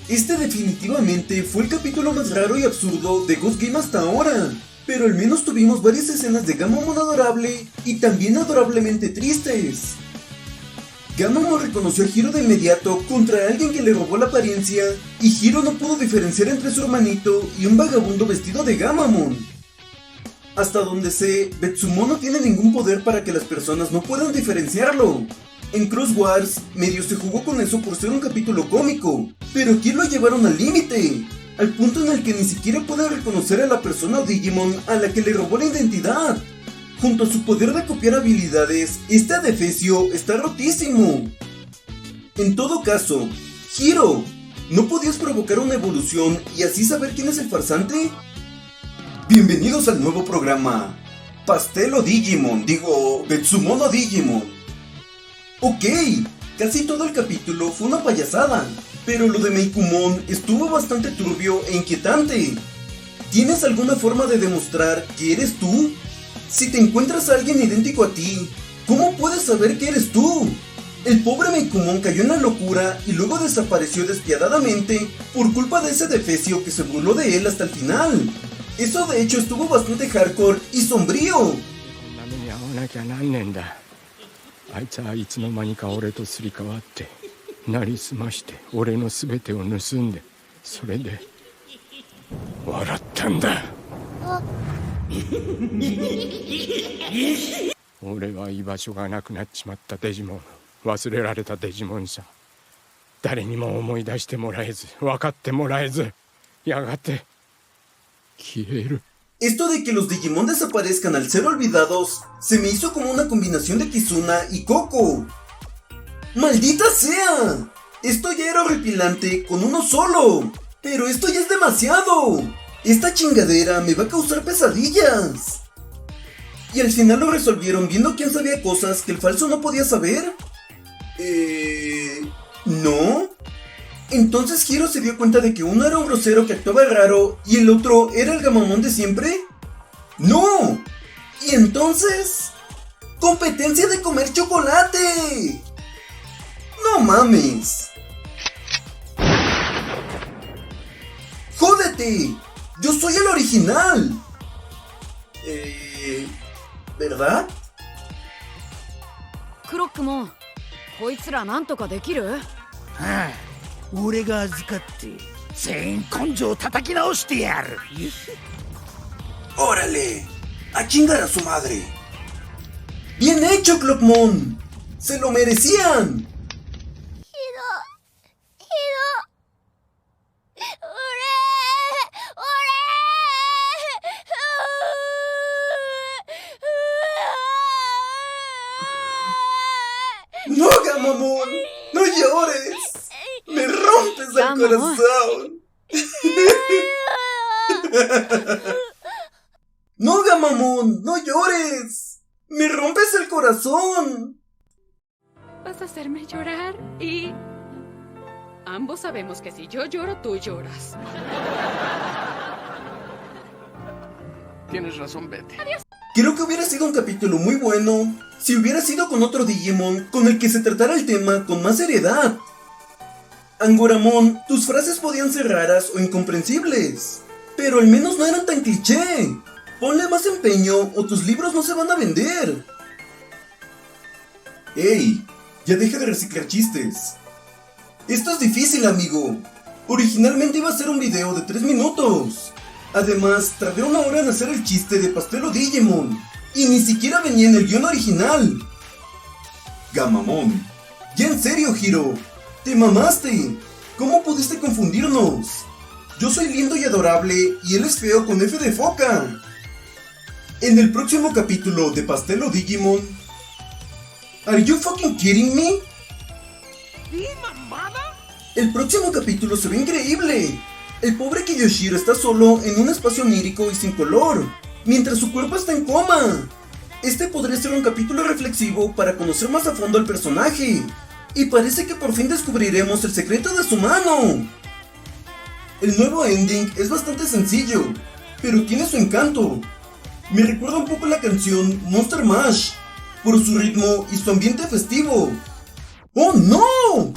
Este definitivamente fue el capítulo más raro y absurdo de Ghost Game hasta ahora, pero al menos tuvimos varias escenas de Gamamon adorable y también adorablemente tristes. Gamamon reconoció a Hiro de inmediato contra alguien que le robó la apariencia, y Hiro no pudo diferenciar entre su hermanito y un vagabundo vestido de Gamamon. Hasta donde sé, Betsumon no tiene ningún poder para que las personas no puedan diferenciarlo. En Cross Wars, medio se jugó con eso por ser un capítulo cómico, pero aquí lo llevaron al límite, al punto en el que ni siquiera pueden reconocer a la persona o Digimon a la que le robó la identidad. Junto a su poder de copiar habilidades, este adefesio está rotísimo. En todo caso, Hiro, ¿no podías provocar una evolución y así saber quién es el farsante? Bienvenidos al nuevo programa, Pastel o Digimon, Betsumon o Digimon. Ok, casi todo el capítulo fue una payasada, pero lo de Meikumon estuvo bastante turbio e inquietante. ¿Tienes alguna forma de demostrar que eres tú? Si te encuentras a alguien idéntico a ti, ¿cómo puedes saber que eres tú? El pobre Meikumon cayó en la locura y luego desapareció despiadadamente por culpa de ese defecio que se burló de él hasta el final. Eso de hecho estuvo bastante hardcore y sombrío. あいつはいつの間にか俺とすり替わってなりすまして俺の全てを盗んでそれで笑ったんだ俺は居場所がなくなっちまったデジモン忘れられたデジモンさ誰にも思い出してもらえず分かってもらえずやがて消える Esto de que los Digimon desaparezcan al ser olvidados se me hizo como una combinación de Kizuna y Coco. ¡Maldita sea! Esto ya era horripilante con uno solo, pero esto ya es demasiado. Esta chingadera me va a causar pesadillas. Y al final lo resolvieron viendo quién sabía cosas que el falso no podía saber. ¿No? ¿Entonces Hiro se dio cuenta de que uno era un grosero que actuaba raro y el otro era el Gamamon de siempre? ¡No! ¿Y entonces? ¡Competencia de comer chocolate! ¡No mames! ¡Jódete! ¡Yo soy el original! ¿Verdad? Crockmon, こいつらなんとかできる？はあ、俺が預かって全員根性叩き直してやる。¡Órale! ¡A chingar a su madre! ¡Bien hecho, Clockmon! ¡Se lo merecían! ¡No, Gamamon! ¡No llores! ¡Me rompes el corazón! ¡No, Gamamon! ¡No llores! ¡Me rompes el corazón! Vas a hacerme llorar y... ambos sabemos que si yo lloro, tú lloras. Tienes razón, vete. Adiós. Creo que hubiera sido un capítulo muy bueno si hubiera sido con otro Digimon con el que se tratara el tema con más seriedad. Angoramon, tus frases podían ser raras o incomprensibles, pero al menos no eran tan cliché. Ponle más empeño o tus libros no se van a vender. ¡Ey! Ya deja de reciclar chistes. Esto es difícil, amigo. Originalmente iba a ser un video de 3 minutos. Además, tardé 1 hora en hacer el chiste de Pastel o Digimon, y ni siquiera venía en el guión original. Gamamon. Ya en serio, Hiro. Te mamaste. ¿Cómo pudiste confundirnos? Yo soy lindo y adorable, y él es feo con F de foca. En el próximo capítulo de Pastel o Digimon... ¿Are you fucking kidding me? ¿Qué mamada? El próximo capítulo se ve increíble. El pobre Kiyoshiro está solo en un espacio onírico y sin color, mientras su cuerpo está en coma. Este podría ser un capítulo reflexivo para conocer más a fondo al personaje, y parece que por fin descubriremos el secreto de su mano. El nuevo ending es bastante sencillo, pero tiene su encanto. Me recuerda un poco la canción Monster Mash, por su ritmo y su ambiente festivo. ¡Oh no!